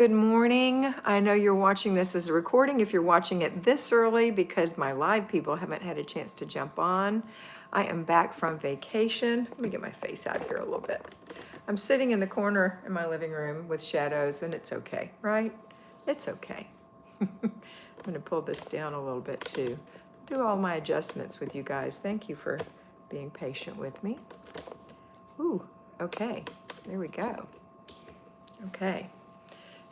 Good morning. I know you're watching this as a recording if you're watching it this early because my live people haven't had a chance to jump on. I am back from vacation. Let me get my face out here a little bit. I'm sitting in the corner in my living room with shadows and it's okay, right? It's okay. I'm going to pull this down a little bit too. Do all my adjustments with you guys. Thank you for being patient with me. Ooh, okay. There we go. Okay.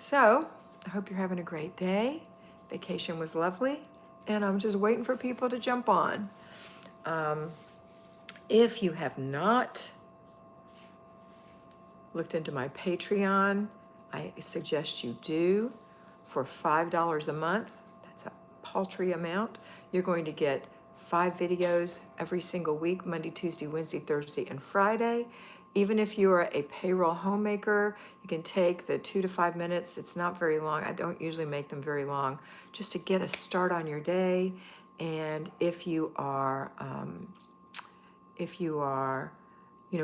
So, I hope you're having a great day. Vacation was lovely, and I'm just waiting for people to jump on. If you have not looked into my Patreon, I suggest you do. For $5 a month, that's a paltry amount, you're going to get 5 videos every single week, Monday, Tuesday, Wednesday, Thursday, and Friday. Even if you are a payroll homemaker, you can take the 2 to 5 minutes. It's not very long. I don't usually make them very long, just to get a start on your day. And if you are,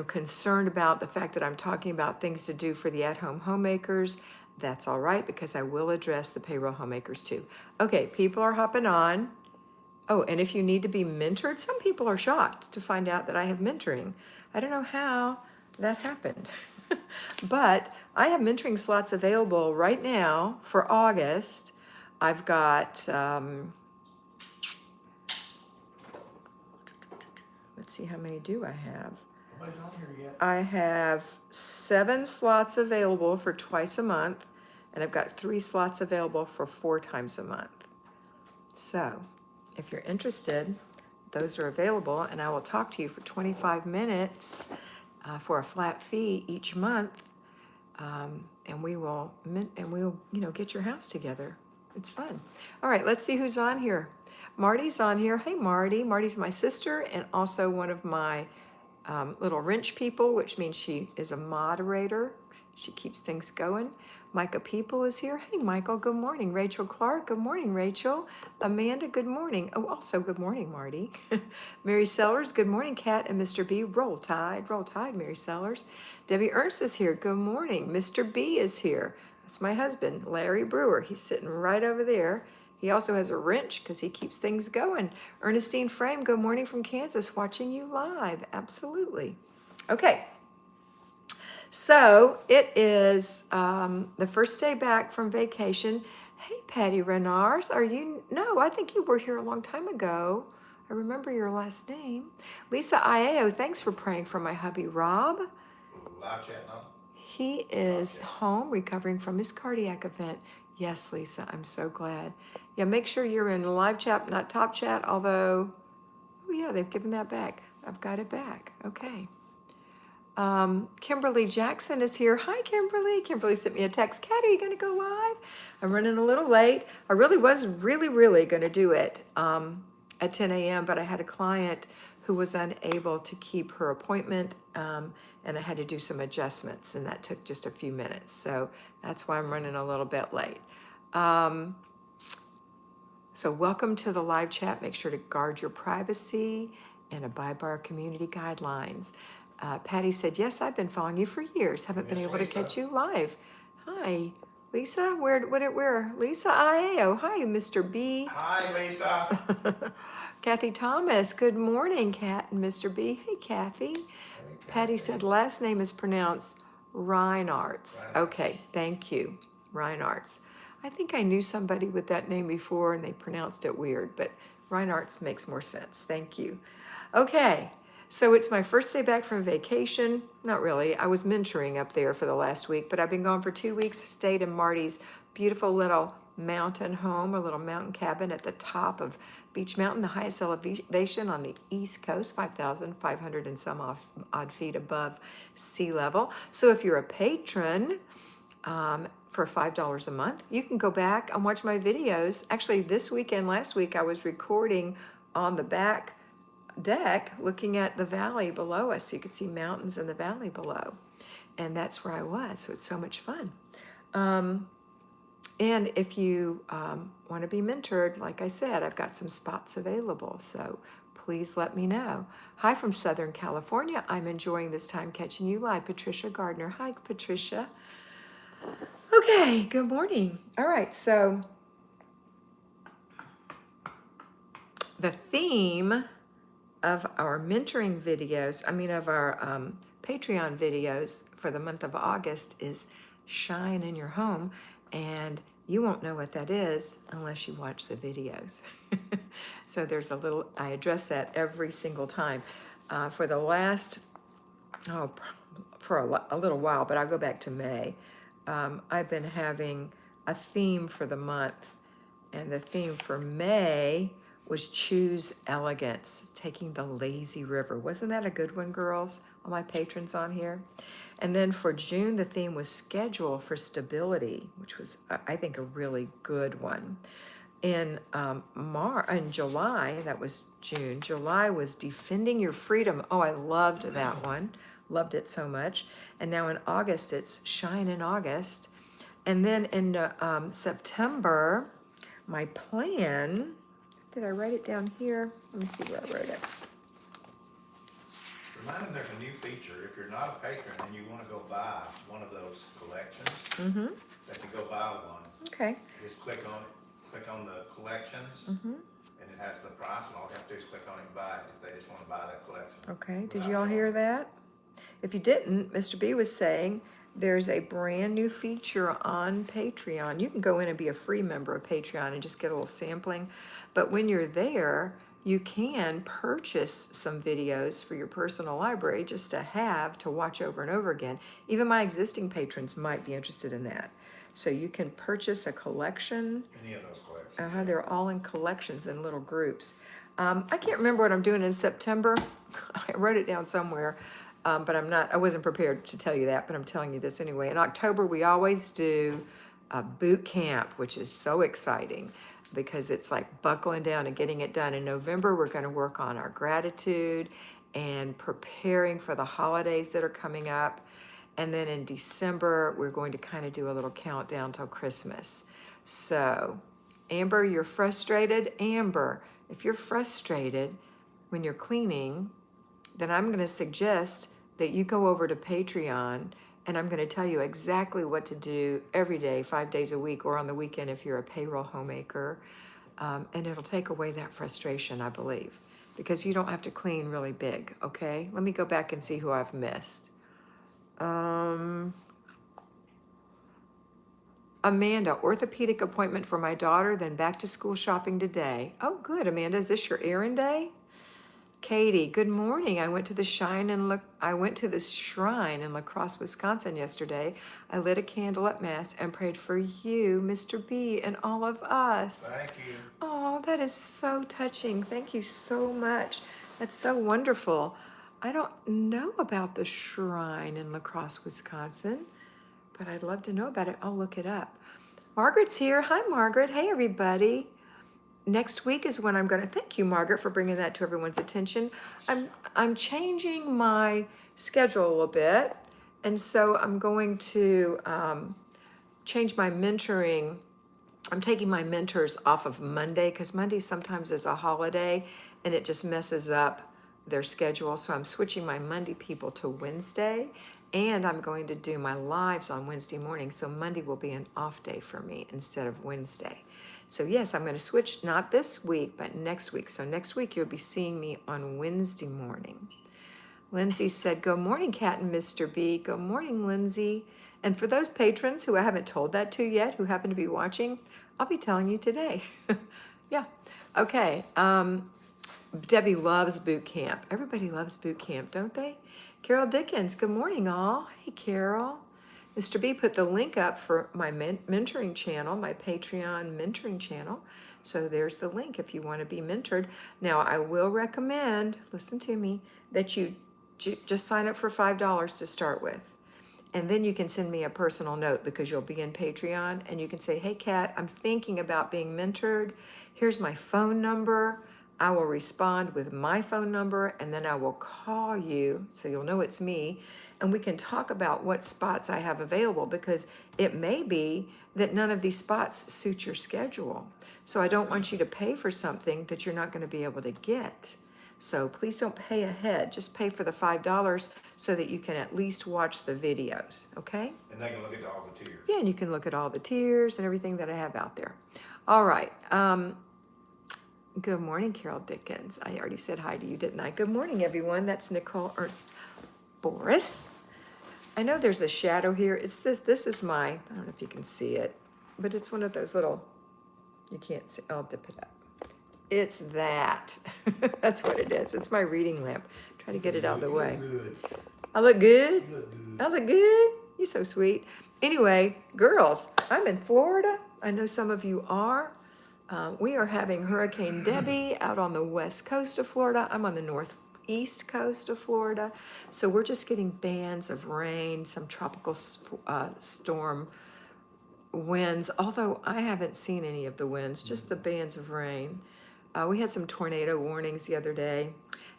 concerned about the fact that I'm talking about things to do for the at-home homemakers, that's all right, because I will address the payroll homemakers too. Okay, people are hopping on. Oh, and if you need to be mentored, some people are shocked to find out that I have mentoring. I don't know how that happened, but I have mentoring slots available right now for August. I've got, let's see, how many do I have? Nobody's on here yet. I have 7 slots available for twice a month, and I've got 3 slots available for 4 times a month. So if you're interested, those are available, and I will talk to you for 25 minutes for a flat fee each month, and we'll get your house together. It's fun. All right, let's see who's on here. Marty's on here. Hey, Marty. Marty's my sister and also one of my little wrench people, which means she is a moderator. She keeps things going. Micah People is here. Hey, Michael, good morning. Rachel Clark, good morning, Rachel. Amanda, good morning. Oh, also good morning, Marty. Mary Sellers, good morning, Kat and Mr. B. Roll Tide, Mary Sellers. Debbie Ernst is here. Good morning. Mr. B is here. That's my husband, Larry Brewer. He's sitting right over there. He also has a wrench because he keeps things going. Ernestine Frame, good morning from Kansas, watching you live. Absolutely. Okay. So it is the first day back from vacation. Hey, Patty Renars, are you? No, I think you were here a long time ago. I remember your last name. Lisa Iao, thanks for praying for my hubby, Rob. Live chat, no? He is home recovering from his cardiac event. Yes, Lisa, I'm so glad. Yeah, make sure you're in live chat, not top chat, although, oh yeah, they've given that back. I've got it back. Okay. Kimberly Jackson is here. Hi, Kimberly. Kimberly sent me a text. Kat, are you going to go live? I'm running a little late. I really was really going to do it at 10 a.m., but I had a client who was unable to keep her appointment, and I had to do some adjustments, and that took just a few minutes. So that's why I'm running a little bit late. So welcome to the live chat. Make sure to guard your privacy and abide by our community guidelines. Patty said, yes, I've been following you for years. Haven't been able to catch you live. Hi, Lisa. Where? Lisa Iao. Hi, Mr. B. Hi, Lisa. Kathy Thomas. Good morning, Kat and Mr. B. Hey, Kathy. Patty said last name is pronounced Reinarts. Okay, thank you. Reinarts. I think I knew somebody with that name before and they pronounced it weird, but Reinarts makes more sense. Thank you. Okay, so it's my first day back from vacation. Not really. I was mentoring up there for the last week, but I've been gone for 2 weeks. Stayed in Marty's beautiful little mountain home, a little mountain cabin at the top of Beach Mountain, the highest elevation on the East Coast, 5,500 and some odd feet above sea level. So if you're a patron, for $5 a month, you can go back and watch my videos. Actually, this weekend, last week, I was recording on the back deck looking at the valley below us. So you could see mountains in the valley below. And that's where I was. So it's so much fun. And if you want to be mentored, like I said, I've got some spots available. So please let me know. Hi from Southern California. I'm enjoying this time catching you live. Patricia Gardner. Hi, Patricia. Okay, good morning. All right, so the theme of our mentoring videos, of our Patreon videos for the month of August is Shine in Your Home. And you won't know what that is unless you watch the videos. So I address that every single time. For the last, for a little while, but I'll go back to May. I've been having a theme for the month, and the theme for May was Choose Elegance, taking the lazy river. Wasn't that a good one, girls? All my patrons on here. And then for June, the theme was Schedule for Stability, which was, I think, a really good one. In July, that was June. July was Defending Your Freedom. Oh, I loved that one. Loved it so much. And now in August, it's Shine in August. And then in September, my plan, did I write it down here? Let me see where I wrote it. Remind them there's a new feature. If you're not a patron and you want to go buy one of those collections, that you go buy one. Okay. Just click on the collections, and it has the price, and all you have to do is click on it and buy it if they just want to buy that collection. Okay, did you all hear that? If you didn't, Mr. B was saying there's a brand new feature on Patreon. You can go in and be a free member of Patreon and just get a little sampling. But when you're there, you can purchase some videos for your personal library just to watch over and over again. Even my existing patrons might be interested in that. So you can purchase a collection. Any of those collections. They're all in collections in little groups. I can't remember what I'm doing in September. I wrote it down somewhere. But I wasn't prepared to tell you that, but I'm telling you this anyway. In October, we always do a boot camp, which is so exciting because it's like buckling down and getting it done. In November, we're going to work on our gratitude and preparing for the holidays that are coming up. And then in December, we're going to kind of do a little countdown till Christmas. So, Amber, you're frustrated? Amber, if you're frustrated when you're cleaning, then I'm going to suggest that you go over to Patreon, and I'm going to tell you exactly what to do every day, 5 days a week, or on the weekend if you're a payroll homemaker. And it'll take away that frustration, I believe, because you don't have to clean really big, okay? Let me go back and see who I've missed. Amanda, orthopedic appointment for my daughter, then back to school shopping today. Oh, good, Amanda. Is this your errand day? Katie, good morning. I went to the shrine in La Crosse, Wisconsin yesterday. I lit a candle at Mass and prayed for you, Mr. B, and all of us. Thank you. Oh, that is so touching. Thank you so much. That's so wonderful. I don't know about the shrine in La Crosse, Wisconsin, but I'd love to know about it. I'll look it up. Margaret's here. Hi, Margaret. Hey, everybody. Next week is when I'm going to, thank you, Margaret, for bringing that to everyone's attention. I'm changing my schedule a little bit, and so I'm going to change my mentoring. I'm taking my mentors off of Monday because Monday sometimes is a holiday, and it just messes up their schedule. So I'm switching my Monday people to Wednesday, and I'm going to do my lives on Wednesday morning. So Monday will be an off day for me instead of Wednesday. So yes, I'm going to switch, not this week, but next week. So next week, you'll be seeing me on Wednesday morning. Lindsay said, good morning, Kat and Mr. B. Good morning, Lindsay. And for those patrons who I haven't told that to yet, who happen to be watching, I'll be telling you today. Yeah. Okay. Debbie loves boot camp. Everybody loves boot camp, don't they? Carol Dickens, good morning, all. Hey, Carol. Mr. B put the link up for my mentoring channel, my Patreon mentoring channel. So there's the link if you want to be mentored. Now, I will recommend, listen to me, that you just sign up for $5 to start with. And then you can send me a personal note because you'll be in Patreon. And you can say, hey, Kat, I'm thinking about being mentored. Here's my phone number. I will respond with my phone number, and then I will call you so you'll know it's me. And we can talk about what spots I have available because it may be that none of these spots suit your schedule. So I don't want you to pay for something that you're not going to be able to get. So please don't pay ahead. Just pay for the $5 so that you can at least watch the videos, okay? And they can look at all the tiers. Yeah, and you can look at all the tiers and everything that I have out there. All right. Good morning, Carol Dickens. I already said hi to you, didn't I? Good morning, everyone. That's Nicole Ernst Boris. I know there's a shadow here. It's this. This is my, I don't know if you can see it, but it's one of those little, you can't see. I'll dip it up. It's that. That's what it is. It's my reading lamp. Try to get it out of the way. Good. I look good? You look good. I look good? You're so sweet. Anyway, girls, I'm in Florida. I know some of you are. We are having Hurricane Debbie out on the west coast of Florida. I'm on the northeast coast of Florida. So we're just getting bands of rain, some tropical storm winds, although I haven't seen any of the winds, just the bands of rain. We had some tornado warnings the other day.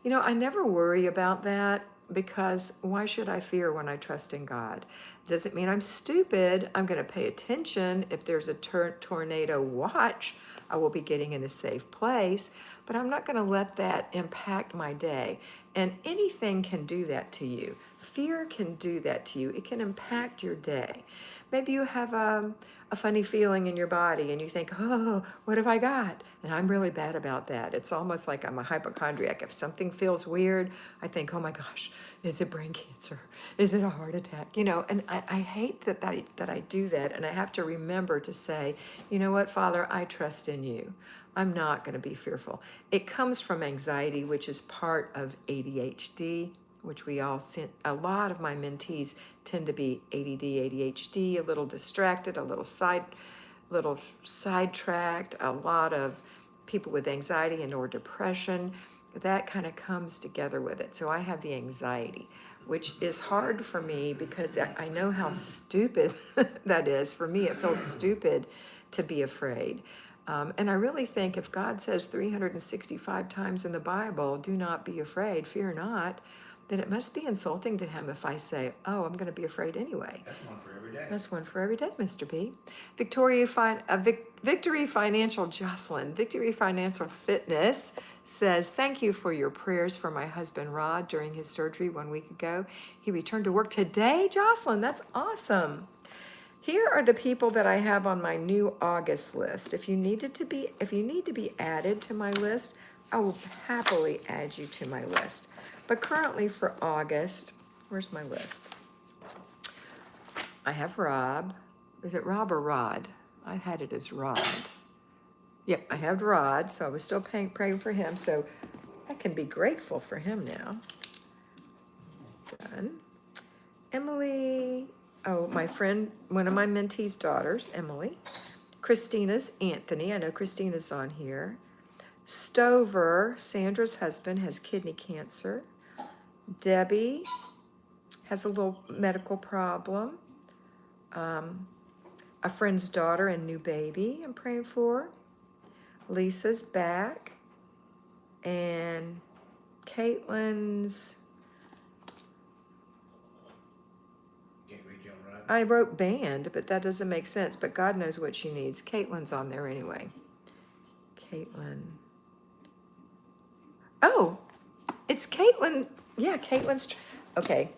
You know, I never worry about that because why should I fear when I trust in God? Doesn't mean I'm stupid. I'm going to pay attention. If there's a tornado watch, I will be getting in a safe place, but I'm not going to let that impact my day. And anything can do that to you. Fear can do that to you. It can impact your day. Maybe you have a funny feeling in your body and you think, oh, what have I got? And I'm really bad about that. It's almost like I'm a hypochondriac. If something feels weird, I think, oh my gosh, is it brain cancer? Is it a heart attack? You know, and I hate that I do that. And I have to remember to say, you know what, Father, I trust in you. I'm not going to be fearful. It comes from anxiety, which is part of ADHD, which we all see. A lot of my mentees tend to be ADD, ADHD, a little distracted, a little sidetracked, a lot of people with anxiety and or depression. That kind of comes together with it. So I have the anxiety, which is hard for me because I know how stupid that is. For me, it feels stupid to be afraid. And I really think if God says 365 times in the Bible, do not be afraid, fear not, then it must be insulting to him if I say, oh, I'm going to be afraid anyway. That's one for every day. That's one for every day, Mr. B. Victory Financial Jocelyn, Victory Financial Fitness says, thank you for your prayers for my husband, Rod, during his surgery 1 week ago. He returned to work today, Jocelyn. That's awesome. Here are the people that I have on my new August list. If you need to be added to my list, I will happily add you to my list. But currently for August, where's my list? I have Rob. Is it Rob or Rod? I had it as Rod. Yep, I have Rod, so I was still praying for him, so I can be grateful for him now. Done. Emily, oh, my friend, one of my mentees' daughters, Emily. Christina's Anthony. I know Christina's on here. Stover, Sandra's husband, has kidney cancer. Debbie has a little medical problem. A friend's daughter and new baby I'm praying for. Lisa's back. And Caitlin's, Can't read you on right. I wrote band, but that doesn't make sense. But God knows what she needs. Caitlin's on there anyway. Caitlin. Oh, it's Caitlin. Yeah, Caitlin's. Okay.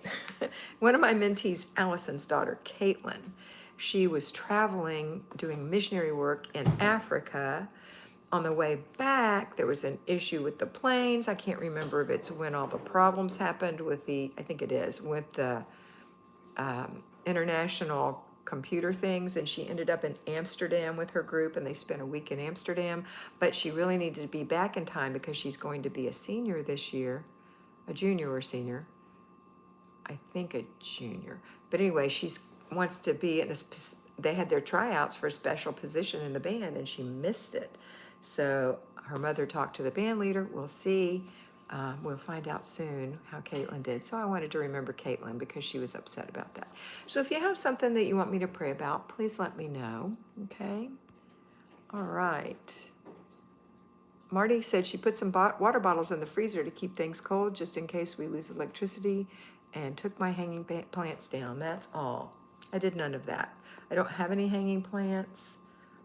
One of my mentees, Allison's daughter, Caitlin, she was traveling, doing missionary work in Africa. On the way back, there was an issue with the planes. I can't remember if it's when all the problems happened with I think it is, with the international computer things, and she ended up in Amsterdam with her group, and they spent a week in Amsterdam, but she really needed to be back in time because she's going to be a senior this year, a junior or senior, I think a junior, but anyway, wants to be in they had their tryouts for a special position in the band, and she missed it. So her mother talked to the band leader. We'll see. We'll find out soon how Caitlin did. So I wanted to remember Caitlin because she was upset about that. So if you have something that you want me to pray about, please let me know. Okay? All right. Marty said she put some water bottles in the freezer to keep things cold just in case we lose electricity, and took my hanging plants down. That's all. I did none of that. I don't have any hanging plants.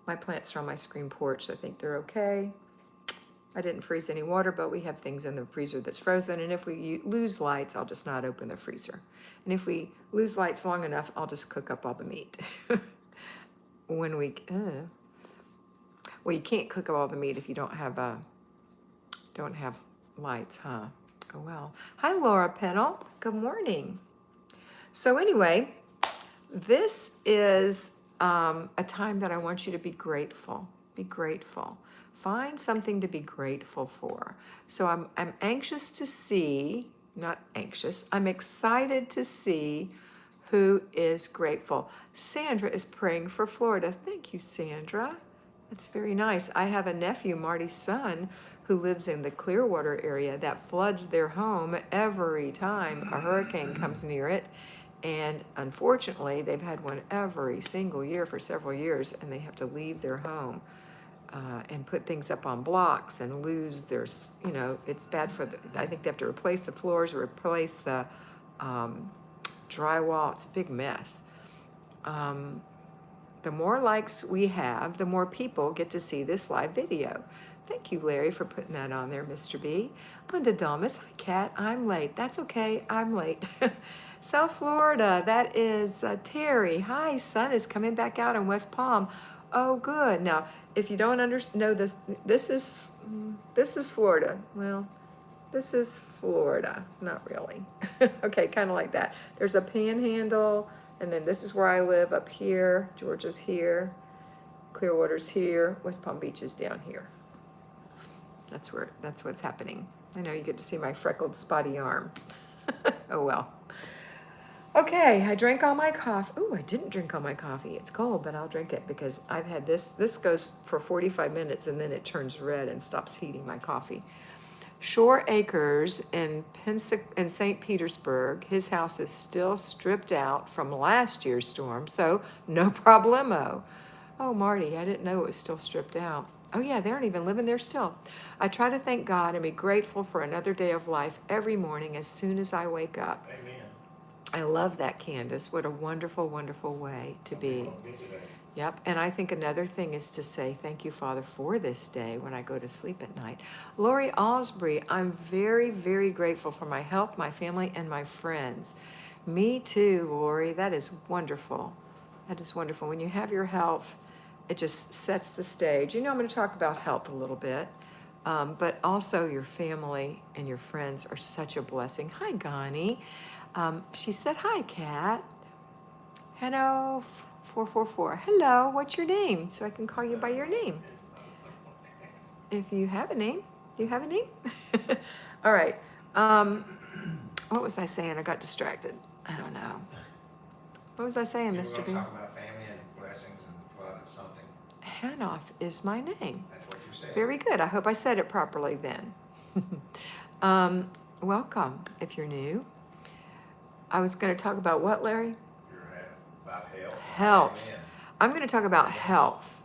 My plants are on my screen porch, so I think they're okay. I didn't freeze any water, but we have things in the freezer that's frozen. And if we lose lights, I'll just not open the freezer. And if we lose lights long enough, I'll just cook up all the meat. When we, well, you can't cook up all the meat if you don't have lights, huh? Oh well. Hi, Laura Pennell. Good morning. So anyway, this is a time that I want you to be grateful. Be grateful. Find something to be grateful for. So I'm anxious to see, not anxious, I'm excited to see who is grateful. Sandra is praying for Florida. Thank you, Sandra. That's very nice. I have a nephew, Marty's son, who lives in the Clearwater area that floods their home every time a hurricane comes near it. And unfortunately, they've had one every single year for several years, and they have to leave their home and put things up on blocks and lose their, it's bad for I think they have to replace the floors, replace the drywall. It's a big mess. The more likes we have, the more people get to see this live video. Thank you, Larry, for putting that on there, Mr. B. Linda Delmas, hi, Kat. I'm late. That's okay. I'm late. South Florida, that is Terry. Hi, sun is coming back out in West Palm. Oh, good. Now, if you don't know this, this is Florida. Well, this is Florida. Not really. Okay, kind of like that. There's a panhandle, and then this is where I live up here. Georgia's here. Clearwater's here. West Palm Beach is down here. That's what's happening. I know you get to see my freckled, spotty arm. Oh well. Okay, I drank all my coffee. Oh, I didn't drink all my coffee. It's cold, but I'll drink it because I've had this. This goes for 45 minutes and then it turns red and stops heating my coffee. Shore Acres in St. Petersburg, his house is still stripped out from last year's storm, so no problemo. Oh, Marty, I didn't know it was still stripped out. Oh yeah, they aren't even living there still. I try to thank God and be grateful for another day of life every morning as soon as I wake up. Amen. I love that, Candace. What a wonderful, wonderful way to be. Yep, and I think another thing is to say thank you, Father, for this day when I go to sleep at night. Lori Osprey, I'm very, very grateful for my health, my family, and my friends. Me too, Lori. That is wonderful. That is wonderful. When you have your health, it just sets the stage. I'm going to talk about health a little bit, but also your family and your friends are such a blessing. Hi, Gani. She said, hi, Kat. Hello, 444. Hello, what's your name? So I can call you by your name. If you have a name. Do you have a name? All right. What was I saying? I got distracted. I don't know. What was I saying, Mr. B? Talk about family and blessings and what something. Hanoff is my name. That's what you said. Very good. I hope I said it properly then. Welcome, if you're new. I was going to talk about what, Larry? About health. Health. Amen. I'm going to talk about health.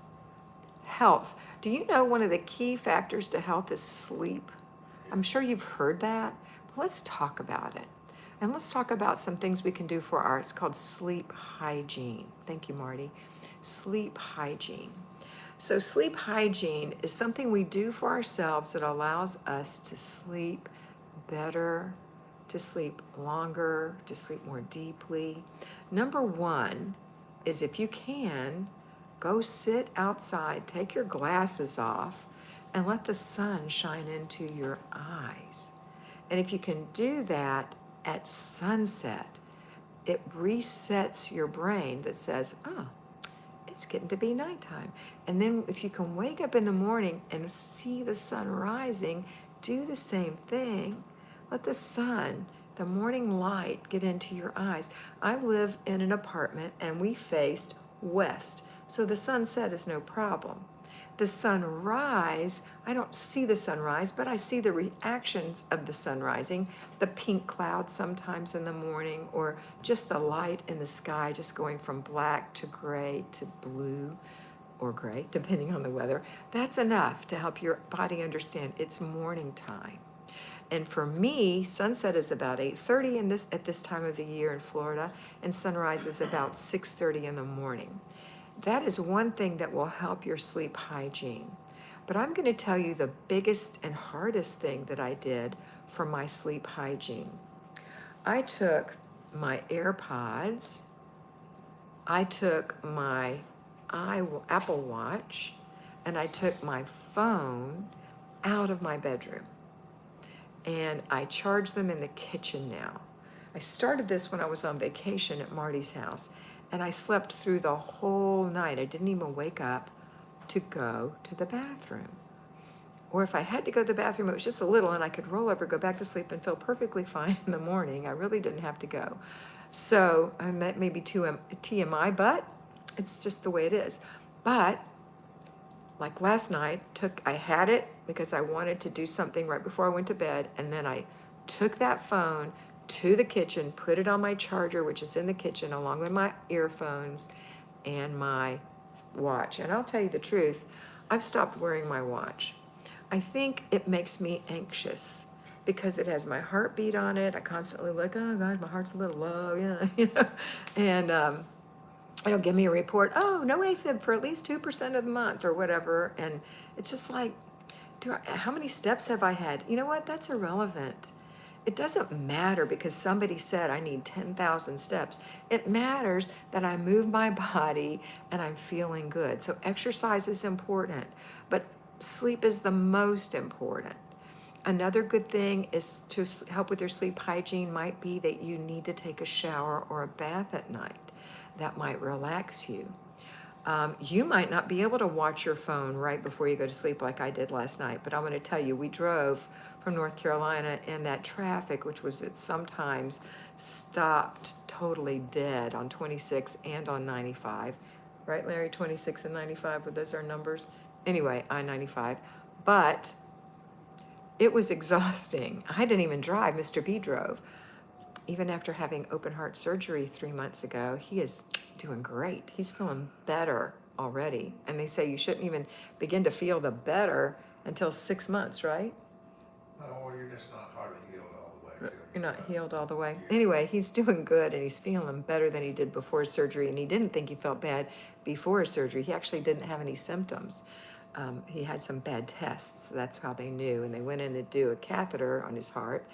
Health. Do you know one of the key factors to health is sleep? I'm sure you've heard that, but let's talk about it. And let's talk about some things we can do for our, it's called sleep hygiene. Thank you, Marty. Sleep hygiene. So sleep hygiene is something we do for ourselves that allows us to sleep better, to sleep longer, to sleep more deeply. Number one is, if you can, go sit outside, take your glasses off, and let the sun shine into your eyes. And if you can do that at sunset, it resets your brain that says, oh, it's getting to be nighttime. And then if you can wake up in the morning and see the sun rising, do the same thing. Let the sun, the morning light, get into your eyes. I live in an apartment and we faced west, so the sunset is no problem. The sunrise, I don't see the sunrise, but I see the reactions of the sun rising, the pink clouds sometimes in the morning, or just the light in the sky just going from black to gray to blue or gray, depending on the weather. That's enough to help your body understand it's morning time. And for me, sunset is about 8:30 at this time of the year in Florida, and sunrise is about 6:30 in the morning. That is one thing that will help your sleep hygiene. But I'm going to tell you the biggest and hardest thing that I did for my sleep hygiene. I took my AirPods, I took my Apple Watch, and I took my phone out of my bedroom. And I charge them in the kitchen now. I started this when I was on vacation at Marty's house, and I slept through the whole night. I didn't even wake up to go to the bathroom. Or if I had to go to the bathroom, it was just a little, and I could roll over, go back to sleep, and feel perfectly fine in the morning. I really didn't have to go. So I meant maybe TMI, but it's just the way it is. But like last night, I had it because I wanted to do something right before I went to bed, and then I took that phone to the kitchen, put it on my charger, which is in the kitchen, along with my earphones and my watch. And I'll tell you the truth, I've stopped wearing my watch. I think it makes me anxious because it has my heartbeat on it. I constantly look, oh God, my heart's a little low, and it'll give me a report, oh, no AFib for at least 2% of the month or whatever. And it's just like, how many steps have I had? You know what? That's irrelevant. It doesn't matter because somebody said I need 10,000 steps. It matters that I move my body and I'm feeling good. So exercise is important, but sleep is the most important. Another good thing is to help with your sleep hygiene might be that you need to take a shower or a bath at night. That might relax you. You might not be able to watch your phone right before you go to sleep like I did last night, but I'm going to tell you, we drove from North Carolina and that traffic, which was at sometimes stopped totally dead on 26 and on 95. Right, Larry? 26 and 95, were those our numbers? Anyway, I-95. But it was exhausting. I didn't even drive. Mr. B drove. Even after having open heart surgery 3 months ago, he is doing great. He's feeling better already. And they say you shouldn't even begin to feel the better until 6 months, right? No, or you're just not hardly healed all the way. You're not healed all the way. Anyway, he's doing good and he's feeling better than he did before surgery. And he didn't think he felt bad before surgery. He actually didn't have any symptoms. He had some bad tests. That's how they knew. And they went in to do a catheter on his heart.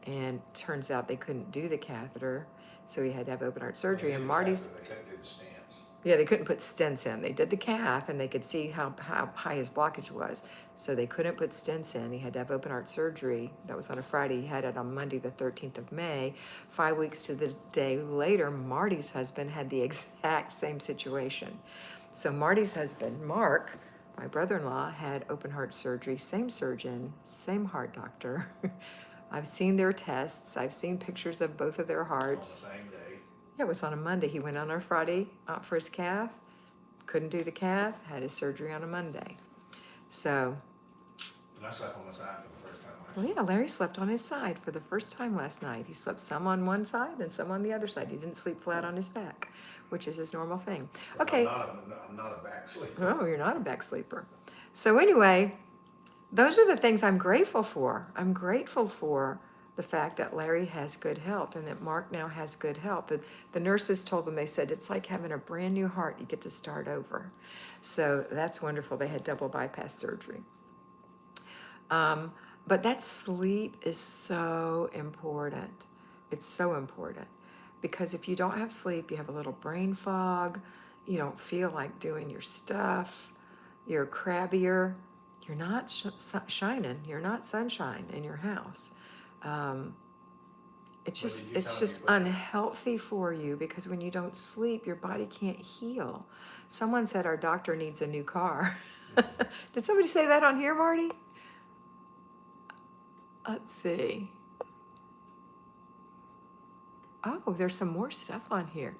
And turns out they couldn't do the catheter, so he had to have open heart surgery. And Marty's, they couldn't do the stents. Yeah, they couldn't put stents in. They did the calf, and they could see how high his blockage was, so they couldn't put stents in. He had to have open heart surgery. That was on a Friday. He had it on Monday, the 13th of May. 5 weeks to the day later, Marty's husband had the exact same situation. So Marty's husband, Mark, my brother-in-law, had open heart surgery. Same surgeon, same heart doctor. I've seen their tests. I've seen pictures of both of their hearts. On the same day. Yeah, it was on a Monday. He went on a Friday out for his calf, couldn't do the calf, had his surgery on a Monday. So. And I slept on my side for the first time last night. Well, yeah, Larry slept on his side for the first time last night. He slept some on one side and some on the other side. He didn't sleep flat on his back, which is his normal thing. Okay. I'm not a back sleeper. Oh, you're not a back sleeper. So anyway, those are the things I'm grateful for. I'm grateful for the fact that Larry has good health and that Mark now has good health. The nurses told them, they said, it's like having a brand new heart. You get to start over. So that's wonderful. They had double bypass surgery. But that sleep is so important. It's so important because if you don't have sleep, you have a little brain fog. You don't feel like doing your stuff. You're crabbier. You're not shining. You're not sunshine in your house. It's just unhealthy for you because when you don't sleep, your body can't heal. Someone said our doctor needs a new car. Did somebody say that on here, Marty? Let's see. Oh, there's some more stuff on here.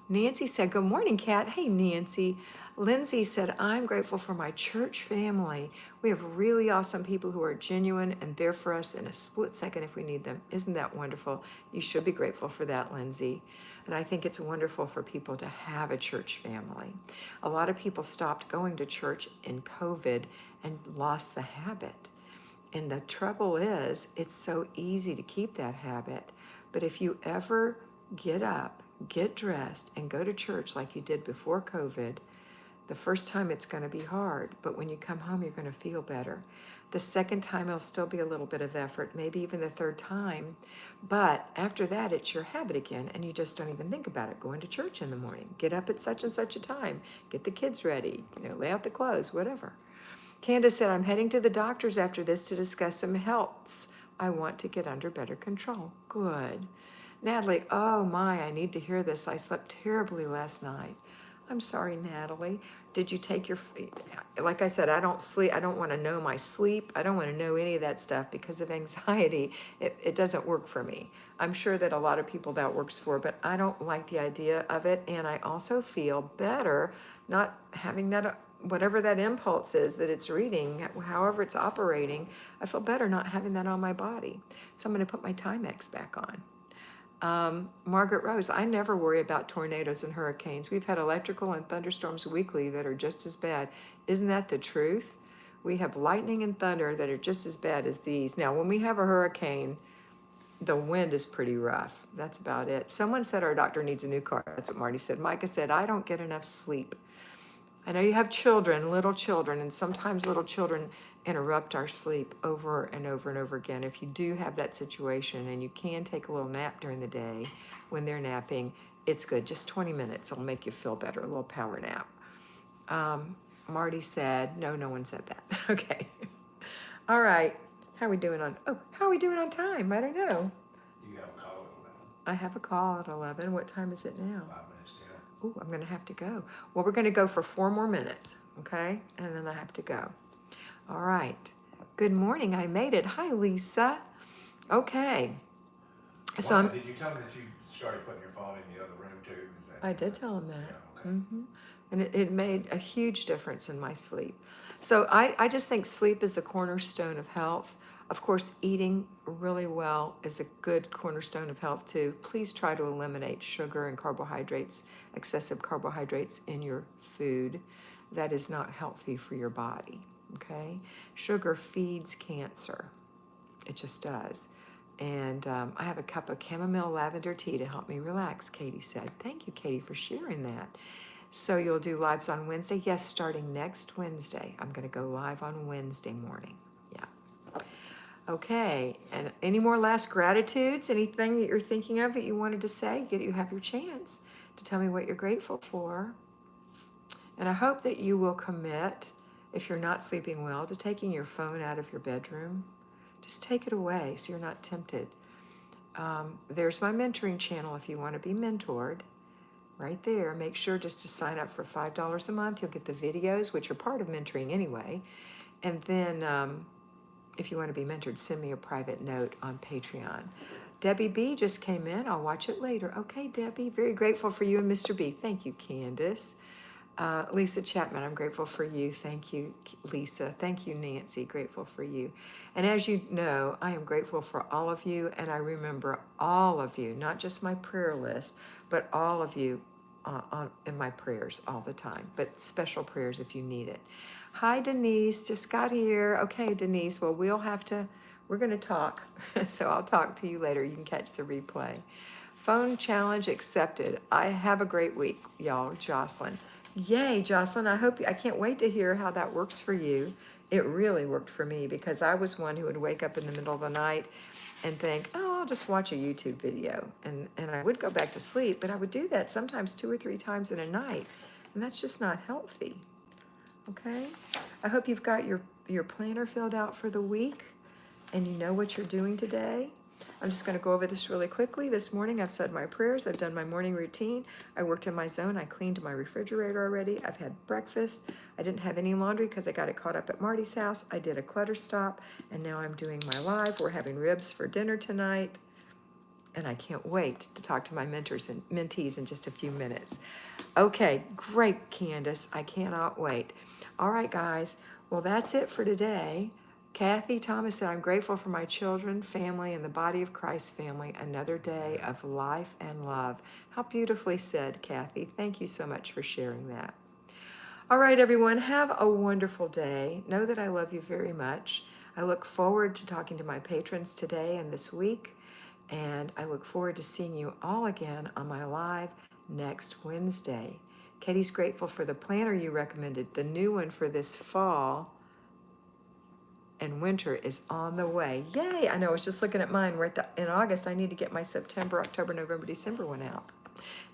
Nancy said, good morning, Kat. Hey, Nancy. Lindsay said, I'm grateful for my church family. We have really awesome people who are genuine and there for us in a split second if we need them. Isn't that wonderful? You should be grateful for that, Lindsay. And I think it's wonderful for people to have a church family. A lot of people stopped going to church in COVID and lost the habit. And the trouble is, it's so easy to keep that habit. But if you ever get up, get dressed, and go to church like you did before COVID, The first time it's going to be hard, but when you come home, you're going to feel better. The second time, it'll still be a little bit of effort, maybe even the third time. But after that, it's your habit again, and you just don't even think about it. Going to church in the morning, get up at such and such a time, get the kids ready, lay out the clothes, whatever. Candace said, I'm heading to the doctor's after this to discuss some healths. I want to get under better control. Good. Natalie, oh my, I need to hear this. I slept terribly last night. I'm sorry, Natalie. Did you take your, like I said, I don't sleep. I don't want to know my sleep. I don't want to know any of that stuff because of anxiety. It doesn't work for me. I'm sure that a lot of people that works for, but I don't like the idea of it. And I also feel better not having that, whatever that impulse is that it's reading, however it's operating, I feel better not having that on my body. So I'm going to put my Timex back on. Margaret Rose, I never worry about tornadoes and hurricanes. We've had electrical and thunderstorms weekly that are just as bad. Isn't that the truth? We have lightning and thunder that are just as bad as these. Now, when we have a hurricane, the wind is pretty rough. That's about it. Someone said our doctor needs a new car. That's what Marty said. Micah said, I don't get enough sleep. I know you have children, little children, and sometimes little children interrupt our sleep over and over and over again. If you do have that situation and you can take a little nap during the day when they're napping, it's good. Just 20 minutes will make you feel better, a little power nap. Marty said, no one said that. Okay. All right. How are we doing on time? I don't know. You have a call at 11. I have a call at 11. What time is it now? 5 minutes till. Oh, I'm going to have to go. Well, we're going to go for 4 more minutes, okay? And then I have to go. All right. Good morning. I made it. Hi, Lisa. Okay. So Did you tell me that you started putting your phone in the other room too? I did tell him that. Yeah, okay. Mm-hmm. And it made a huge difference in my sleep. So I just think sleep is the cornerstone of health. Of course, eating really well is a good cornerstone of health too. Please try to eliminate sugar and carbohydrates, excessive carbohydrates in your food. That is not healthy for your body, okay? Sugar feeds cancer. It just does. And I have a cup of chamomile lavender tea to help me relax, Katie said. Thank you, Katie, for sharing that. So you'll do lives on Wednesday? Yes, starting next Wednesday. I'm going to go live on Wednesday morning. Yeah. Okay, and any more last gratitudes? Anything that you're thinking of that you wanted to say? You have your chance to tell me what you're grateful for. And I hope that you will commit, if you're not sleeping well, to taking your phone out of your bedroom. Just take it away so you're not tempted. There's my mentoring channel if you want to be mentored. Right there. Make sure just to sign up for $5 a month. You'll get the videos, which are part of mentoring anyway. And then if you want to be mentored, send me a private note on Patreon. Debbie B just came in. I'll watch it later. Okay, Debbie, very grateful for you and Mr. B. Thank you, Candace. Lisa Chapman, I'm grateful for you. Thank you, Lisa. Thank you, Nancy. Grateful for you. And as you know, I am grateful for all of you, and I remember all of you, not just my prayer list, but all of you in my prayers all the time, but special prayers if you need it. Hi, Denise. Just got here. Okay, Denise. Well, we're going to talk. So I'll talk to you later. You can catch the replay. Phone challenge accepted. I have a great week, y'all. Jocelyn. Yay, Jocelyn. I can't wait to hear how that works for you. It really worked for me because I was one who would wake up in the middle of the night and think, oh, I'll just watch a YouTube video. And I would go back to sleep, but I would do that sometimes 2 or 3 times in a night. And that's just not healthy. Okay? I hope you've got your planner filled out for the week and you know what you're doing today. I'm just going to go over this really quickly. This morning, I've said my prayers. I've done my morning routine. I worked in my zone. I cleaned my refrigerator already. I've had breakfast. I didn't have any laundry because I got it caught up at Marty's house. I did a clutter stop, and now I'm doing my live. We're having ribs for dinner tonight, and I can't wait to talk to my mentors and mentees in just a few minutes. Okay, great, Candace. I cannot wait. All right, guys. Well, that's it for today. Kathy Thomas said, I'm grateful for my children, family, and the body of Christ family. Another day of life and love. How beautifully said, Kathy. Thank you so much for sharing that. All right, everyone, have a wonderful day. Know that I love you very much. I look forward to talking to my patrons today and this week, and I look forward to seeing you all again on my live next Wednesday. Katie's grateful for the planner you recommended. The new one for this fall and winter is on the way. Yay! I know, I was just looking at mine. We're in August. I need to get my September, October, November, December one out.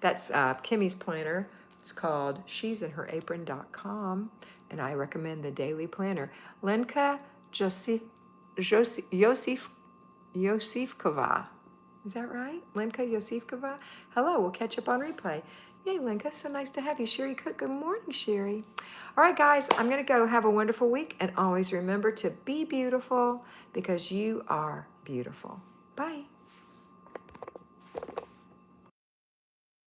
That's Kimmy's planner. It's called she'sinherapron.com, and I recommend the daily planner. Lenka Yosifkova. Is that right? Lenka Yosifkova? Hello, we'll catch up on replay. Yay, Lenka, so nice to have you. Sherry Cook, good morning, Sherry. All right, guys, I'm going to go. Have a wonderful week, and always remember to be beautiful because you are beautiful. Bye.